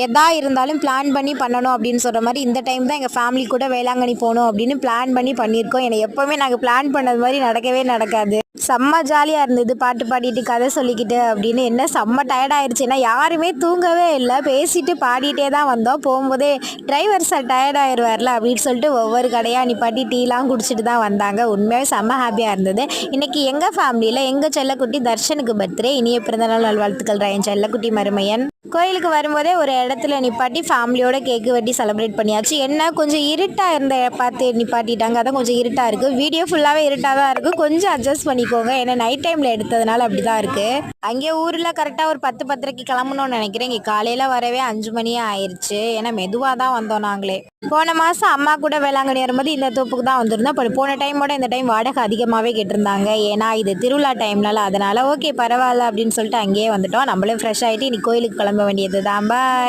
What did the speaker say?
எதா இருந்தாலும் பிளான் பண்ணி பண்ணணும் அப்படின்னு சொல்கிற மாதிரி இந்த டைம் தான் எங்கள் ஃபேமிலி கூட வேளாங்கண்ணி போகணும் அப்படின்னு பிளான் பண்ணி பண்ணியிருக்கோம். ஏன்னா எப்போவுமே நாங்கள் பிளான் பண்ணது மாதிரி நடக்கவே நடக்காது. செம்ம ஜாலியாக இருந்தது, பாட்டு பாடிட்டு கதை சொல்லிக்கிட்டு அப்படின்னு. என்ன செம்ம டயர்டாயிருச்சு, ஏன்னா யாருமே தூங்கவே இல்லை, பேசிட்டு பாடிட்டே தான் வந்தோம். போகும்போதே டிரைவர் சார் டயர்டாயிருவார்ல அப்படின்னு சொல்லிட்டு ஒவ்வொரு கடையாக நிப்பாட்டி டீலாம் குடிச்சிட்டு தான் வந்தாங்க. உண்மையாகவே செம்ம ஹாப்பியாக இருந்தது. இன்றைக்கி எங்கள் ஃபேமிலியில் எங்கள் செல்லக்குட்டி தர்ஷனுக்கு பர்த்டே. இனிய பிறந்தநாள் நல்வாழ்த்துக்கள் என் செல்லக்குட்டி மருமையன். கோயிலுக்கு வரும்போதே ஒரு இடத்துல நிப்பாட்டி ஃபேமிலியோட கேக்கு வெட்டி செலிப்ரேட் பண்ணியாச்சு. என்ன கொஞ்சம் இருட்டாக இருந்த பார்த்து நிப்பாட்டிட்டாங்க, அதான் கொஞ்சம் இருட்டாக இருக்குது. வீடியோ ஃபுல்லாகவே இருட்டாக தான் இருக்குது, கொஞ்சம் அட்ஜஸ்ட் பண்ணிக்கோங்க. ஏன்னா நைட் டைமில் எடுத்ததுனால அப்படி தான் இருக்குது. அங்கே ஊரில் கரெக்டாக ஒரு 10-10:30 கிளம்பணும்னு நினைக்கிறேன். இங்கே காலையில் வரவே 5 மணியே ஆயிடுச்சு. ஏன்னா மெதுவாக தான் வந்தோம் நாங்களே. போன மாதம் அம்மா கூட வேளாங்கண்ணி வரும்போது இந்த தோப்புக்கு தான் வந்திருந்தோம். இப்போ போன டைமோட இந்த டைம் வாடகை அதிகமாகவே கேட்டிருந்தாங்க. ஏன்னா இது திருவிழா டைம்னால, அதனால் ஓகே பரவாயில்ல அப்படின்னு சொல்லிட்டு அங்கேயே வந்துட்டோம். நம்மளே ஃப்ரெஷ் ஆகிட்டு இன்னைக்கு கோயிலுக்கு கிளம்ப வேண்டியது தான். பாய்.